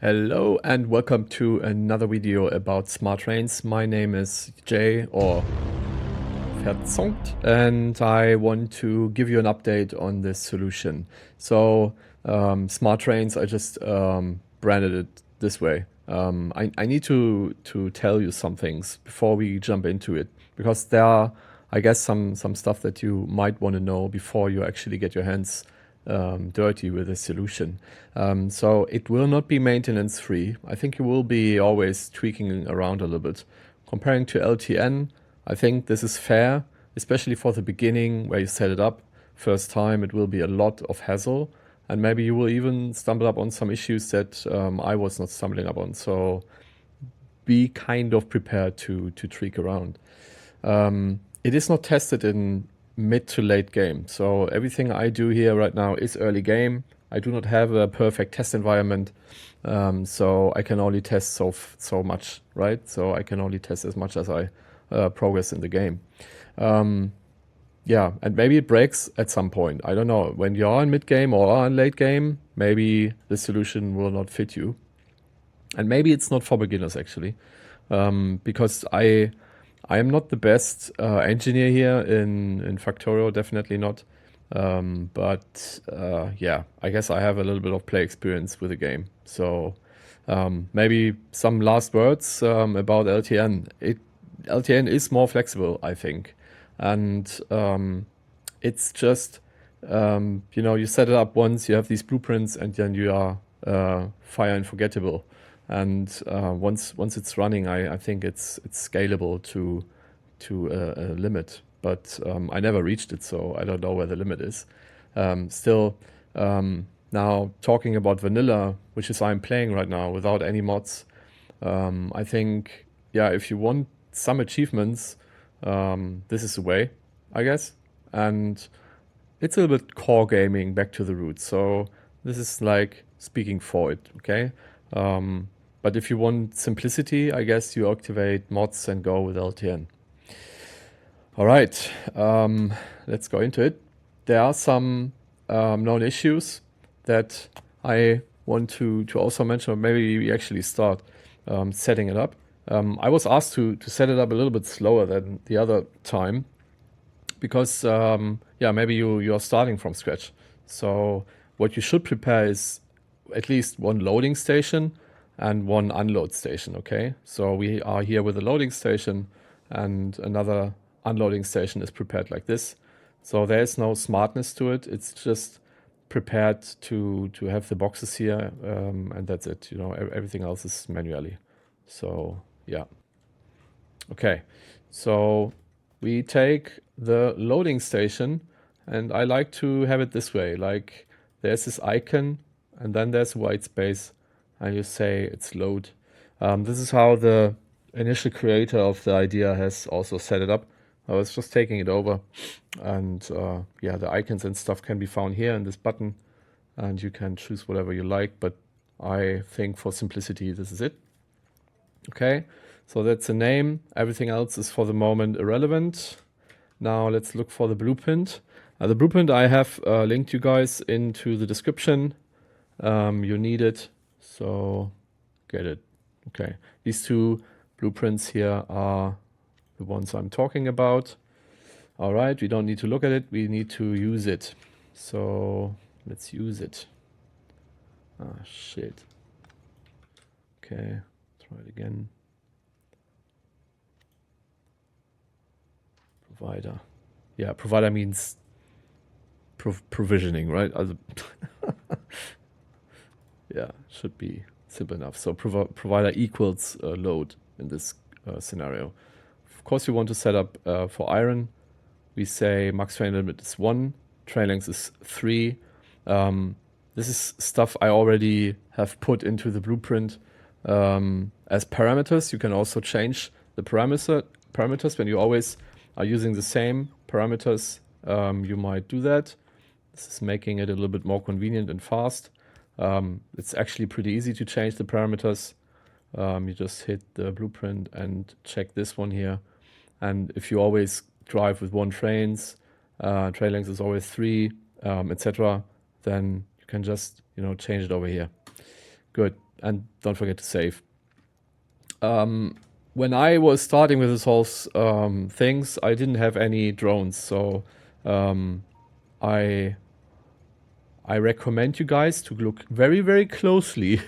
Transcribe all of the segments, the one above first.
Hello and welcome to another video about smart trains. My name is Jay or Verzonkt, and I want to give you an update on this solution. So smart trains, I just branded it this way. I need to tell you some things before we jump into it, because there are, I guess, some stuff that you might want to know before you actually get your hands dirty with a solution. So it will not be maintenance free. I think you will be always tweaking around a little bit. Comparing to LTN, I think this is fair, especially for the beginning where you set it up. First time, it will be a lot of hassle, and maybe you will even stumble up on some issues that I was not stumbling up on. So be kind of prepared to tweak around. It is not tested in mid to late game. So everything I do here right now is early game. I do not have a perfect test environment. So I can only test so much, right? So I can only test as much as I progress in the game. Yeah, and maybe it breaks at some point. I don't know. When you are in mid game or in late game, maybe the solution will not fit you. And maybe it's not for beginners actually, because I am not the best engineer here in Factorio, definitely not. But yeah, I guess I have a little bit of play experience with the game. So maybe some last words about LTN. LTN is more flexible, I think. And it's just, you know, you set it up once, you have these blueprints, and then you are fire unforgettable. And once it's running, I think it's scalable to a limit. But I never reached it, so I don't know where the limit is. Still, now talking about vanilla, which is I'm playing right now without any mods, I think, yeah, if you want some achievements, this is the way, I guess. And it's a little bit core gaming, back to the roots. So this is like speaking for it, okay? But if you want simplicity, I guess you activate mods and go with LTN. All right, let's go into it. There are some known issues that I want to also mention, or maybe we actually start setting it up. I was asked to set it up a little bit slower than the other time, because yeah, maybe you are starting from scratch. So what you should prepare is at least one loading station and one unload station, okay? So we are here with a loading station, and another unloading station is prepared like this. So there is no smartness to it. It's just prepared to have the boxes here, and that's it. You know, everything else is manually. So yeah. Okay, so we take the loading station, and I like to have it this way. Like, there's this icon, and then there's white space, and you say it's load. This is how the initial creator of the idea has also set it up. I was just taking it over, and yeah, the icons and stuff can be found here in this button, and you can choose whatever you like, but I think for simplicity this is it. Okay, so that's the name. Everything else is for the moment irrelevant. Now let's look for the blueprint. The blueprint I have linked you guys into the description. You need it, so get it. Okay, these two blueprints here are the ones I'm talking about. All right, we don't need to look at it, we need to use it. So let's use it. Ah, shit. Okay, try it again. Provider. Yeah, provider means provisioning, right? Yeah, should be simple enough. So provider equals load in this scenario. Of course, you want to set up for iron. We say max train limit is 1, train length is 3. This is stuff I already have put into the blueprint as parameters. You can also change the parameters when you always are using the same parameters. You might do that. This is making it a little bit more convenient and fast. It's actually pretty easy to change the parameters. You just hit the blueprint and check this one here. And if you always drive with 1 train length is always 3, etc., then you can just, you know, change it over here. Good. and don't forget to save. When I was starting with this whole things, I didn't have any drones, so I recommend you guys to look very, very closely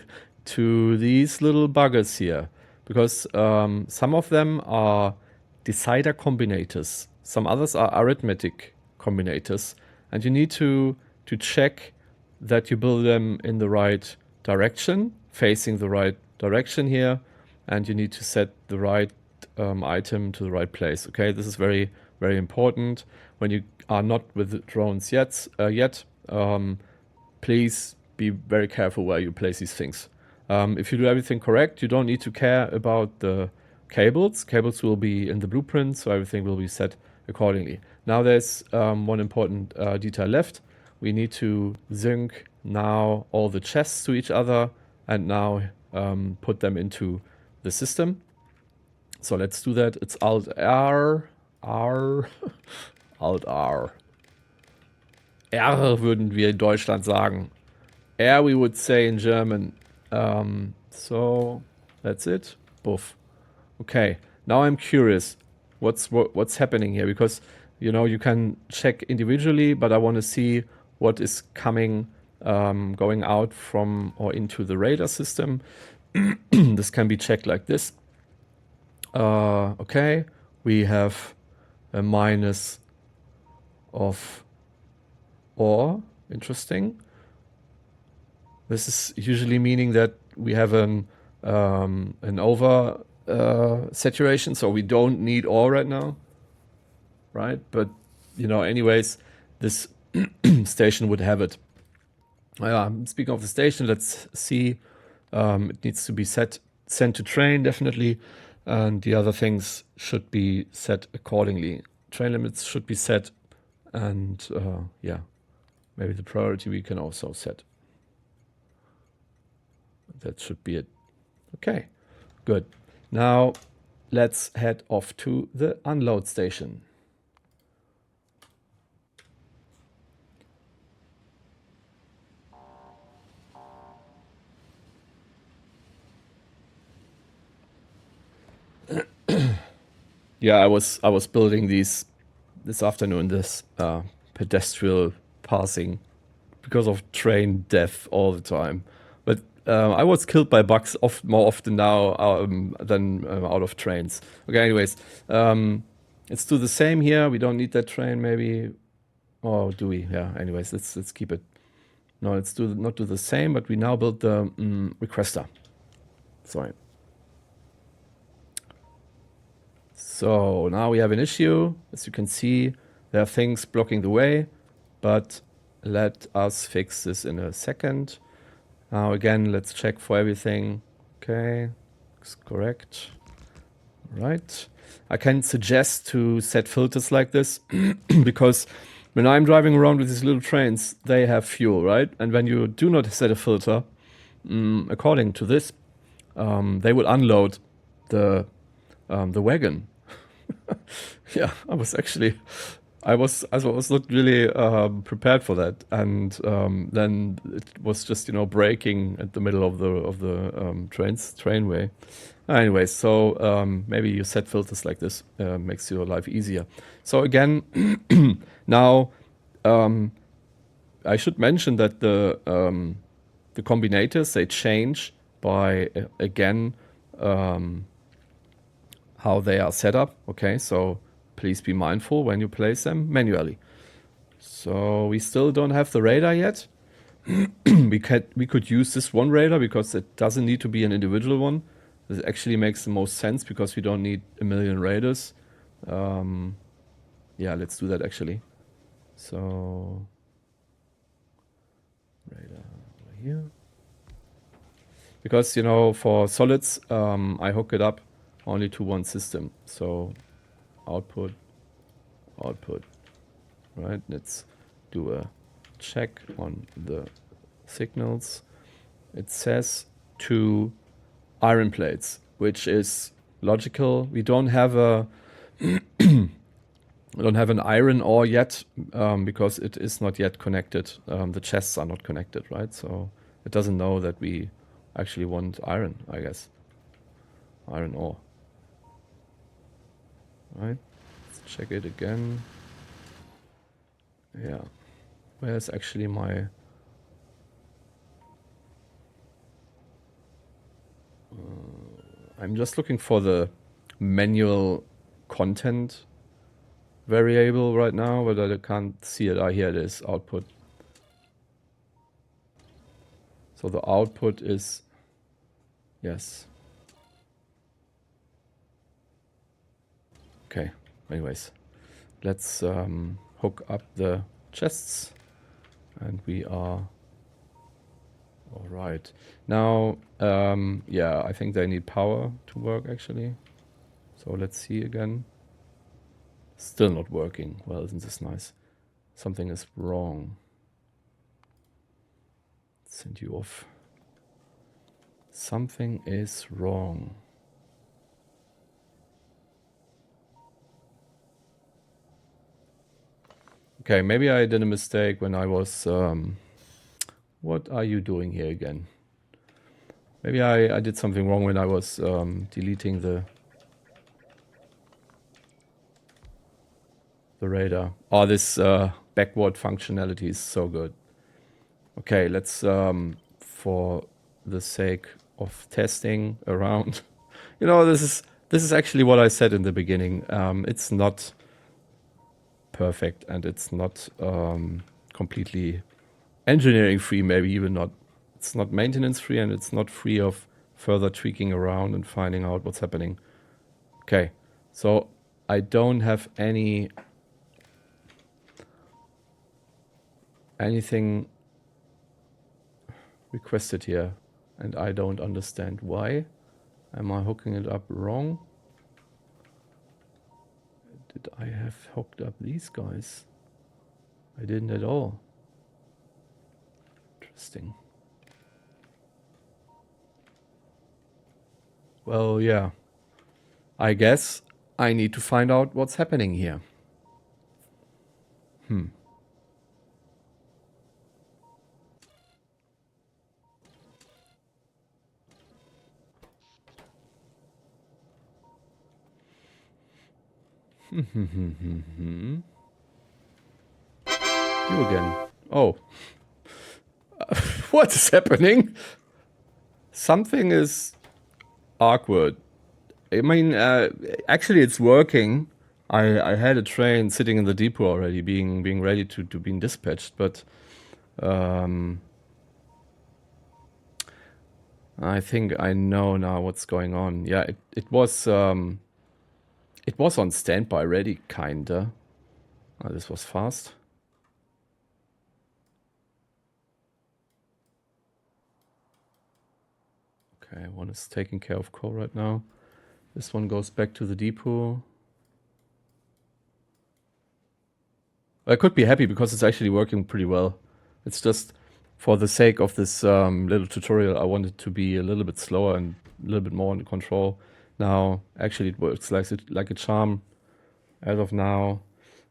to these little buggers here, because some of them are decider combinators, some others are arithmetic combinators, and you need to check that you build them in the right direction, facing the right direction here, and you need to set the right item to the right place. Okay, this is very, very important. When you are not with the drones yet, please be very careful where you place these things. If you do everything correct, you don't need to care about the cables. Cables will be in the blueprint, so everything will be set accordingly. Now there's one important detail left. We need to sync now all the chests to each other and now put them into the system. So let's do that. It's Alt R, R, Alt R. R würden wir in Deutschland sagen. R we would say in German. So that's it. Boof. Okay. Now I'm curious. What's happening here? Because you can check individually, but I want to see what is coming, going out from or into the radar system. This can be checked like this. Okay, we have a minus of or. Interesting. This is usually meaning that we have an over saturation, so we don't need or right now, right? But anyways, this station would have it. Speaking of the station, let's see. It needs to be sent to train definitely, and the other things should be set accordingly. Train limits should be set, and yeah, maybe the priority we can also set. That should be it. Okay, good. Now let's head off to the unload station. Yeah, I was building these this afternoon, this pedestrian passing, because of train death all the time. But I was killed by bugs more often now than out of trains. Okay, anyways, let's do the same here. We don't need that train, maybe. Oh, do we? Yeah. Anyways, let's keep it. No, let's not do the same, but we now build the requester. Sorry. So now we have an issue. As you can see, there are things blocking the way, but let us fix this in a second. Now again, let's check for everything. Okay, looks correct. Right. I can suggest to set filters like this because when I'm driving around with these little trains, they have fuel, right? And when you do not set a filter, according to this, they will unload the wagon. Yeah, I was not really prepared for that, and then it was just braking at the middle of the trainway. Anyway, so maybe you set filters like this, makes your life easier. So again, now I should mention that the combinators, they change by again how they are set up. Okay, so please be mindful when you place them manually. So we still don't have the radar yet. we could use this one radar because it doesn't need to be an individual one. This actually makes the most sense because we don't need a million radars. Yeah, let's do that actually. So radar over here. Because for solids, I hook it up only to one system. So output, right? Let's do a check on the signals. It says 2 iron plates, which is logical. We don't have a an iron ore yet because it is not yet connected. The chests are not connected, right? So it doesn't know that we actually want iron, I guess. Iron ore. Right, let's check it again. Yeah, where's actually my... I'm just looking for the manual content variable right now, but I can't see it. Ah, here it is, output. So the output is, yes. Okay, anyways, let's hook up the chests and we are all right. Now, yeah, I think they need power to work actually. So let's see again. Still not working. Well, isn't this nice? Something is wrong. Send you off. Something is wrong. Okay, maybe I did a mistake when I was... what are you doing here again? Maybe I did something wrong when I was deleting the radar. Oh, this backward functionality is so good. Okay, let's, for the sake of testing around, you know, this is actually what I said in the beginning. It's not perfect and it's not completely engineering free, maybe even not. It's not maintenance free and it's not free of further tweaking around and finding out what's happening. Okay, so I don't have anything requested here and I don't understand why. Am I hooking it up wrong? Did I have hooked up these guys? I didn't at all. Interesting. Well, yeah. I guess I need to find out what's happening here. You again. Oh. What is happening? Something is awkward. I mean, actually it's working. I had a train sitting in the depot already, being ready to be dispatched, but I think I know now what's going on. Yeah, it was on standby ready, kinda. Oh, this was fast. Okay, one is taking care of coal right now. This one goes back to the depot. I could be happy because it's actually working pretty well. It's just for the sake of this little tutorial, I want it to be a little bit slower and a little bit more under control. Now, actually it works like a charm as of now.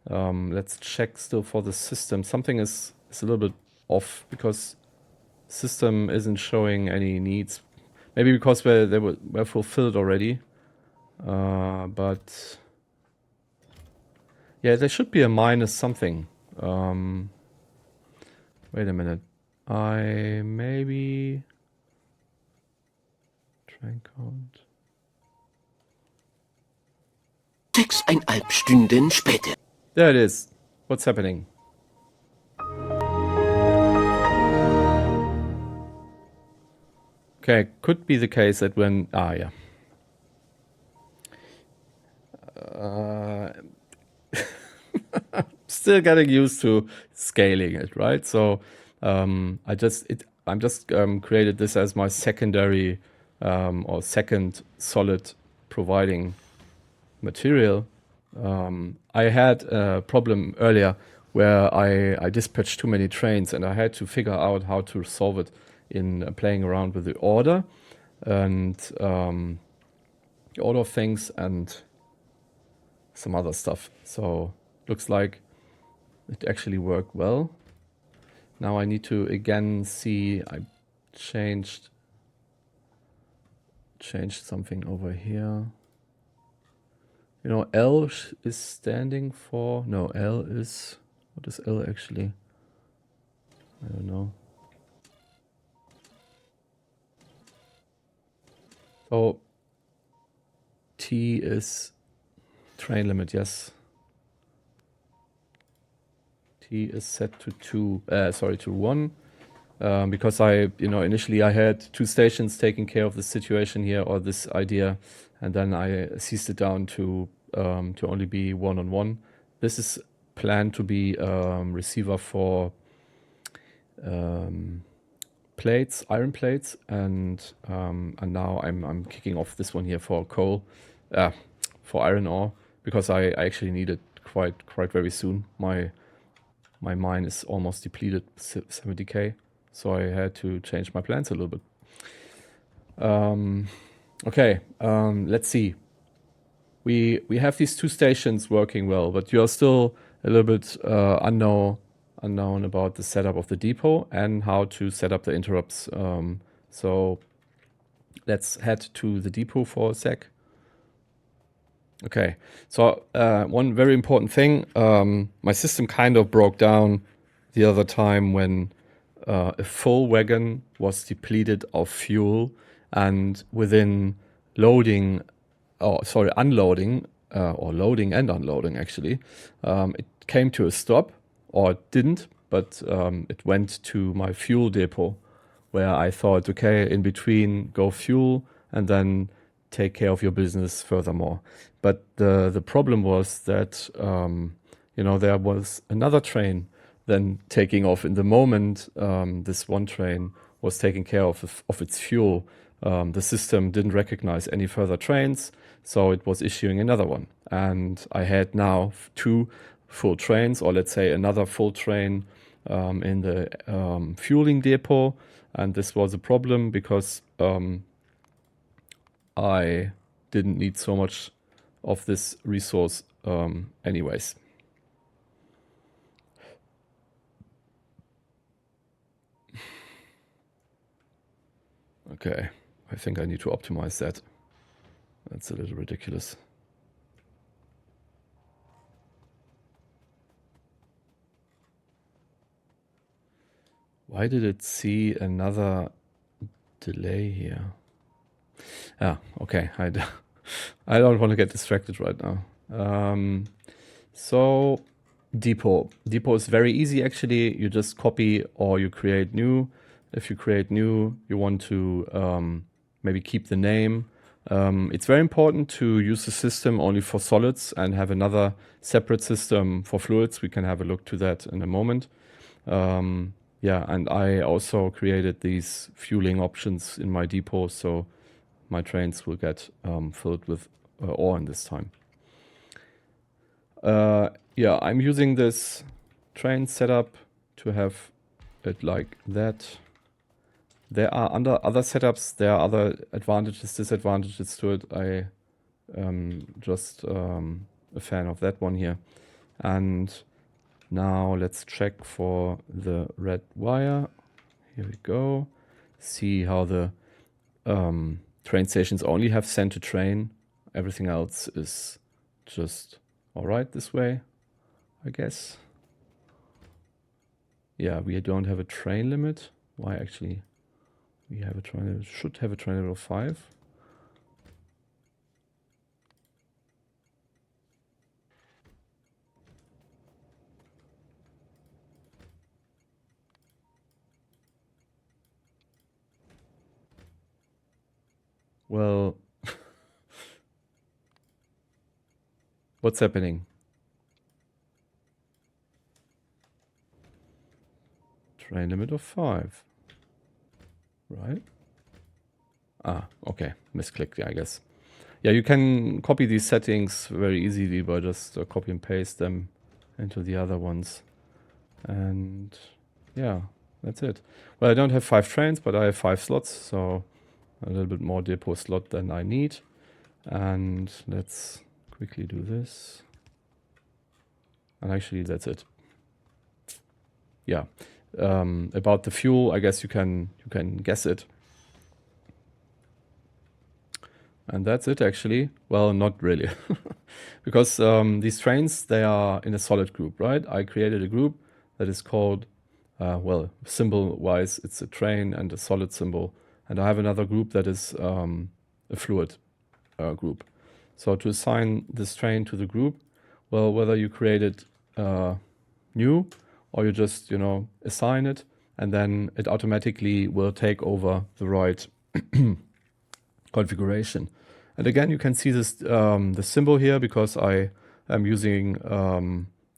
Let's check still for the system. Something is a little bit off because system isn't showing any needs. Maybe because they were fulfilled already. But yeah, there should be a minus something. Wait a minute. I maybe train count. 6,5 Stunden später. There it is. What's happening? Okay, could be the case that when... Ah, yeah. Still getting used to scaling it, right? So I'm just created this as my secondary or second solid providing material. I had a problem earlier where I dispatched too many trains and I had to figure out how to solve it in playing around with the order and the order of things and some other stuff. So looks like it actually worked well. Now I need to again see, I changed change something over here. You know, L is standing for, no, L is, what is L actually? I don't know. So T is train limit, yes. T is set to 1. Because initially I had 2 stations taking care of the situation here or this idea, and then I ceased it down to only be 1-on-1. This is planned to be receiver for plates, iron plates, and now I'm kicking off this one here for coal, for iron ore, because I actually need it quite very soon. My mine is almost depleted, 70k. So I had to change my plans a little bit. Okay, let's see. We have these 2 stations working well, but you're still a little bit unknown about the setup of the depot and how to set up the interrupts. So let's head to the depot for a sec. Okay, so one very important thing, my system kind of broke down the other time when a full wagon was depleted of fuel, and within unloading, or loading and unloading actually, it came to a stop, or it didn't, but it went to my fuel depot, where I thought, okay, in between, go fuel and then take care of your business furthermore. But the problem was that there was another train then taking off in the moment this one train was taking care of its fuel. The system didn't recognize any further trains, so it was issuing another one. And I had now 2 full trains, or let's say another full train in the fueling depot. And this was a problem because I didn't need so much of this resource anyways. Okay, I think I need to optimize that. That's a little ridiculous. Why did it see another delay here? Okay, I don't want to get distracted right now. So depot is very easy actually. You just copy or you create new. If you create new, you want to maybe keep the name. It's very important to use the system only for solids and have another separate system for fluids. We can have a look to that in a moment. Yeah, and I also created these fueling options in my depot, so my trains will get filled with ore in this time. Yeah, I'm using this train setup to have it like that. There are other setups, there are other advantages, disadvantages to it. I just a fan of that one here. And now let's check for the red wire. Here we go. See how the train stations only have send to train. Everything else is just all right this way, I guess. Yeah, we don't have a train limit. Why actually? We have a train limit, should have a train limit of 5. Well, what's happening? Train limit of 5. Right? Okay. Misclicked, I guess. Yeah, you can copy these settings very easily by just copy and paste them into the other ones. And yeah, that's it. Well, I don't have 5 trains, but I have 5 slots, so a little bit more depot slot than I need. And let's quickly do this. And actually, that's it. Yeah. About the fuel, I guess you can guess it. And that's it actually. Well, not really. Because these trains, they are in a solid group, right? I created a group that is called, well, symbol-wise, it's a train and a solid symbol. And I have another group that is a fluid group. So to assign this train to the group, well, whether you create it new or you just, you know, assign it, and then it automatically will take over the right configuration. And again, you can see this the symbol here because I am using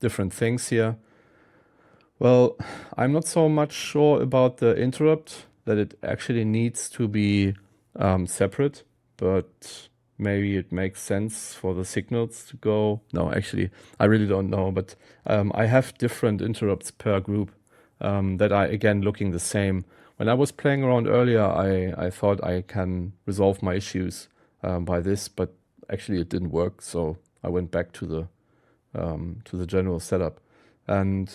different things here. Well, I'm not so much sure about the interrupt, that it actually needs to be separate, but maybe it makes sense for the signals to go. No, actually, I really don't know, but I have different interrupts per group that are again looking the same. When I was playing around earlier, I thought I can resolve my issues by this, but actually it didn't work, so I went back to the general setup. And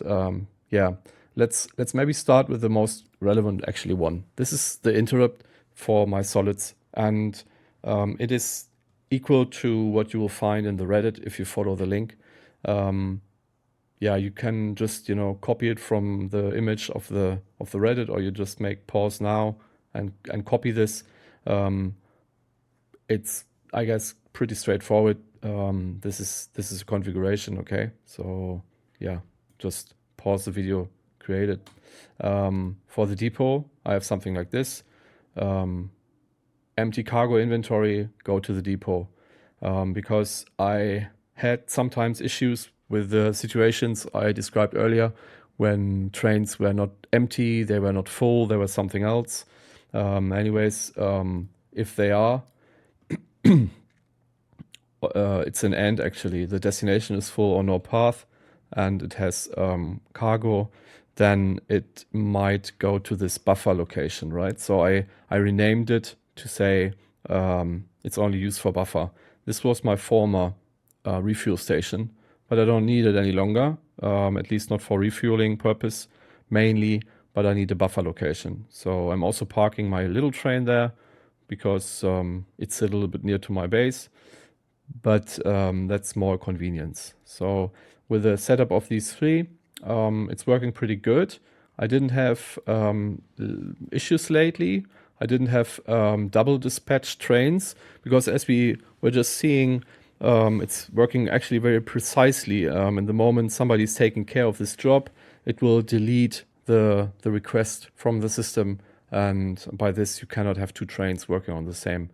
yeah, let's maybe start with the most relevant actually one. This is the interrupt for my solids, and it is equal to what you will find in the Reddit if you follow the link. Yeah, you can just, you know, copy it from the image of the Reddit, or you just make pause now and copy this. It's, I guess, pretty straightforward. This is a configuration, okay? So yeah, just pause the video, create it. For the depot, I have something like this. Empty cargo inventory, go to the depot. Because I had sometimes issues with the situations I described earlier when trains were not empty, they were not full, they were something else. Anyways, if they are, it's an and actually. The destination is full or no path, and it has cargo, then it might go to this buffer location, right? So I renamed it to say it's only used for buffer. This was my former refuel station, but I don't need it any longer, at least not for refueling purpose mainly, but I need a buffer location. So I'm also parking my little train there because it's a little bit near to my base, but that's more convenience. So with the setup of these three, it's working pretty good. I didn't have issues lately. I didn't have double dispatch trains because, as we were just seeing, it's working actually very precisely. In the moment somebody's taking care of this job, it will delete the request from the system, and by this you cannot have two trains working on the same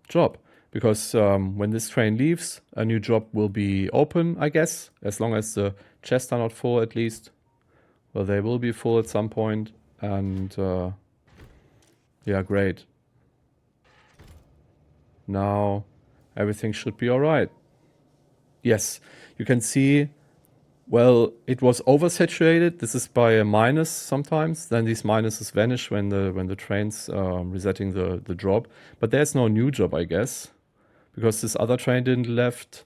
job. Because when this train leaves, a new job will be open, I guess, as long as the chests are not full at least. Well, they will be full at some point, and yeah, great. Now everything should be all right. Yes, you can see, well, it was oversaturated. This is by a minus sometimes. Then these minuses vanish when the train's resetting the job. But there's no new job, I guess, because this other train didn't left.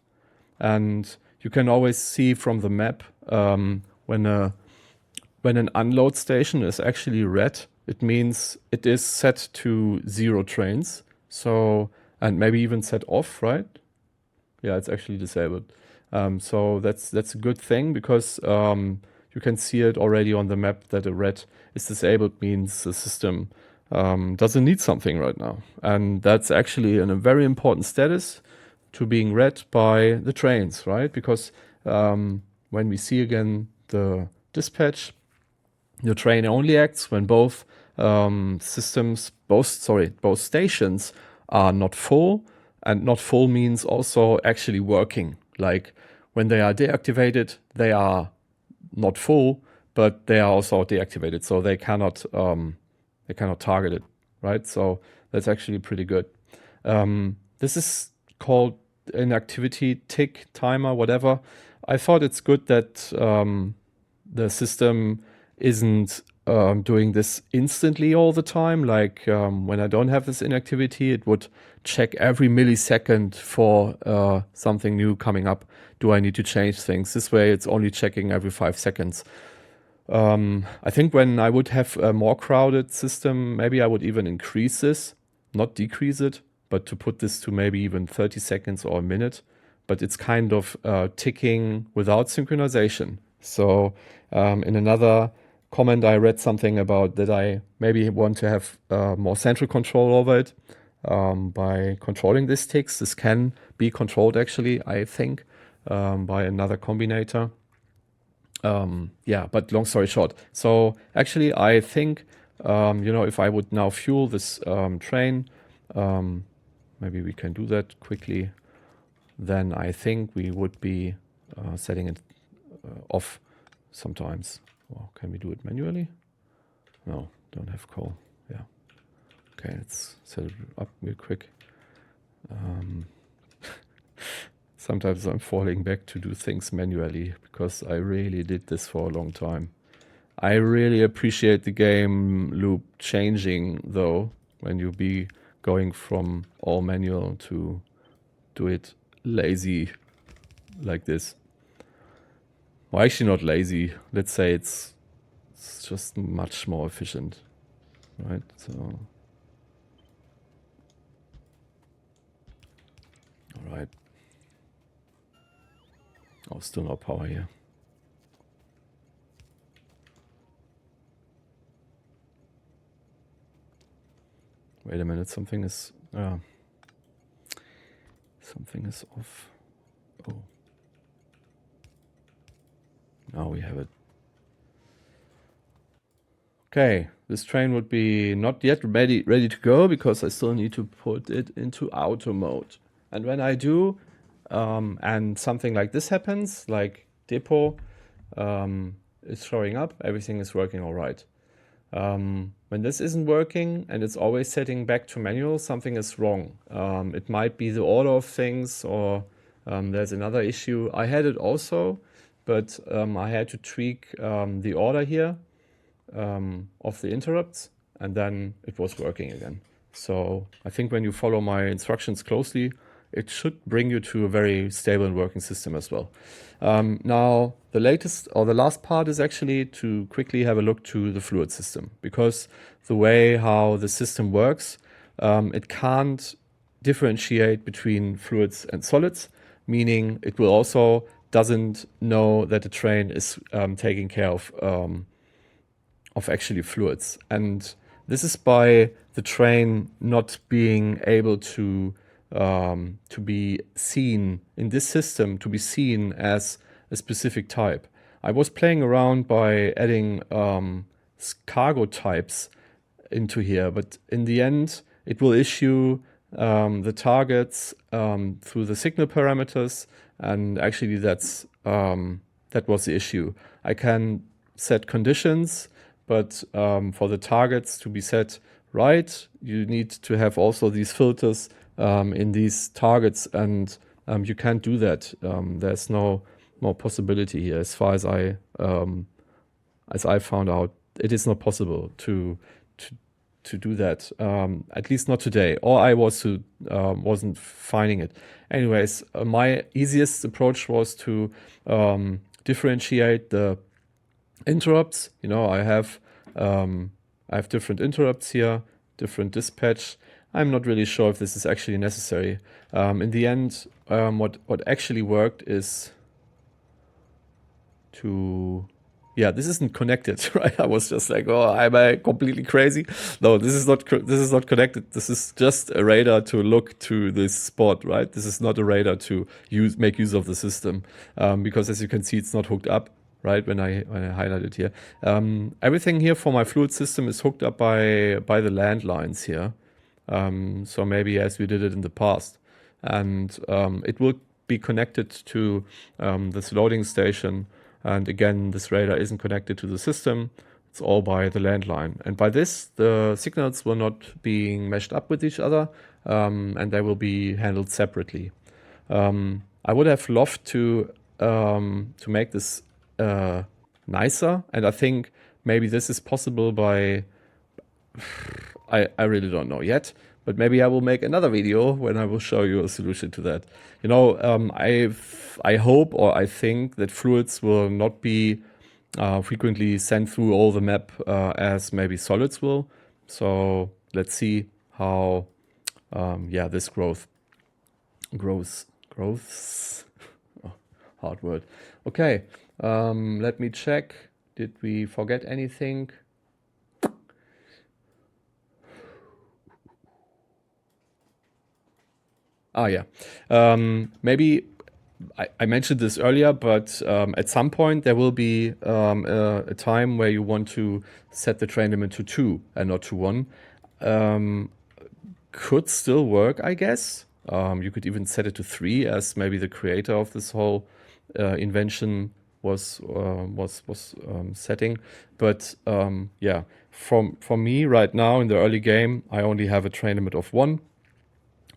And you can always see from the map when an unload station is actually red, it means it is set to 0 trains. So, and maybe even set off, right? Yeah, it's actually disabled. So that's a good thing because you can see it already on the map that a red is disabled means the system doesn't need something right now. And that's actually a very important status to being read by the trains, right? Because when we see again the dispatch, the train only acts when both both stations are not full, and not full means also actually working. Like when they are deactivated, they are not full, but they are also deactivated, so they cannot target it, right? So that's actually pretty good. This is called an activity tick timer, whatever. I thought it's good that the system isn't doing this instantly all the time. Like when I don't have this inactivity, it would check every millisecond for something new coming up. Do I need to change things? This way it's only checking every 5 seconds. I think when I would have a more crowded system, maybe I would even increase this, not decrease it, but to put this to maybe even 30 seconds or a minute, but it's kind of ticking without synchronization. So in another comment, I read something about that I maybe want to have more central control over it by controlling these ticks. This can be controlled actually, I think, by another combinator. Yeah, but long story short. So actually, I think, if I would now fuel this train, maybe we can do that quickly. Then I think we would be setting it off sometimes. Or can we do it manually? No, don't have coal. Yeah. Okay, let's set it up real quick. Sometimes I'm falling back to do things manually because I really did this for a long time. I really appreciate the game loop changing though, when you be going from all manual to do it lazy like this. Well, actually not lazy. Let's say it's just much more efficient, right? So, all right. Oh, still no power here. Wait a minute, something is off. Oh. Now we have it. Okay, this train would be not yet ready to go because I still need to put it into auto mode. And when I do, and something like this happens, like depot is showing up, everything is working all right. When this isn't working and it's always setting back to manual, something is wrong. It might be the order of things, or there's another issue. I had it also, but I had to tweak the order here of the interrupts, and then it was working again. So I think when you follow my instructions closely, it should bring you to a very stable and working system as well. Now, the latest or the last part is actually to quickly have a look to the fluid system, because the way how the system works, it can't differentiate between fluids and solids, meaning it will also doesn't know that the train is taking care of actually fluids. And this is by the train not being able to be seen in this system, to be seen as a specific type. I was playing around by adding cargo types into here, but in the end, it will issue the targets through the signal parameters, and actually that was the issue. I can set conditions, but for the targets to be set right, you need to have also these filters in these targets, and you can't do that. There's no more possibility here, as far as I found out. It is not possible to do that, at least not today, or I wasn't finding it. Anyways, my easiest approach was to differentiate the interrupts. I have different interrupts here, different dispatch. I'm not really sure if this is actually necessary. In the end, what actually worked is to... Yeah, this isn't connected, right? I was just like, oh, am I completely crazy? No, this is not connected. This is just a radar to look to this spot, right? This is not a radar to make use of the system, because as you can see, it's not hooked up, right? When I highlight it here, everything here for my fluid system is hooked up by the landlines here. So maybe as we did it in the past, and it will be connected to this loading station. And again, this radar isn't connected to the system. It's all by the landline. And by this, the signals will not being meshed up with each other, and they will be handled separately. I would have loved to make this nicer, and I think maybe this is possible by... I really don't know yet, but maybe I will make another video when I will show you a solution to that. I hope, or I think, that fluids will not be frequently sent through all the map as maybe solids will. So let's see how yeah, this growths, oh, hard word. Okay, let me check. Did we forget anything? Ah, yeah. Maybe I mentioned this earlier, but at some point there will be a time where you want to set the train limit to 2 and not to 1. Could still work, I guess. You could even set it to 3, as maybe the creator of this whole invention was setting. But yeah, for me right now in the early game, I only have a train limit of 1.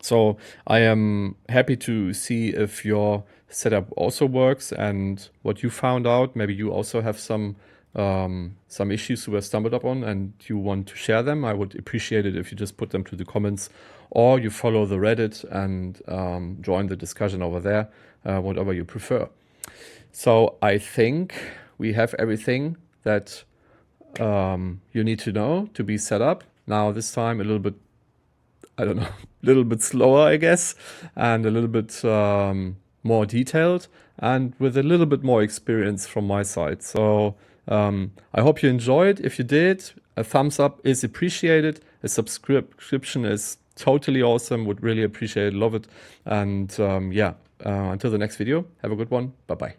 So I am happy to see if your setup also works and what you found out. Maybe you also have some issues you were stumbled upon and you want to share them. I would appreciate it if you just put them to the comments, or you follow the Reddit and join the discussion over there, whatever you prefer. So I think we have everything that you need to know to be set up. Now this time a little bit, I don't know, a little bit slower, I guess, and a little bit more detailed, and with a little bit more experience from my side. So I hope you enjoyed. If you did, a thumbs up is appreciated. A subscription is totally awesome. Would really appreciate it, love it. And yeah, until the next video, have a good one. Bye-bye.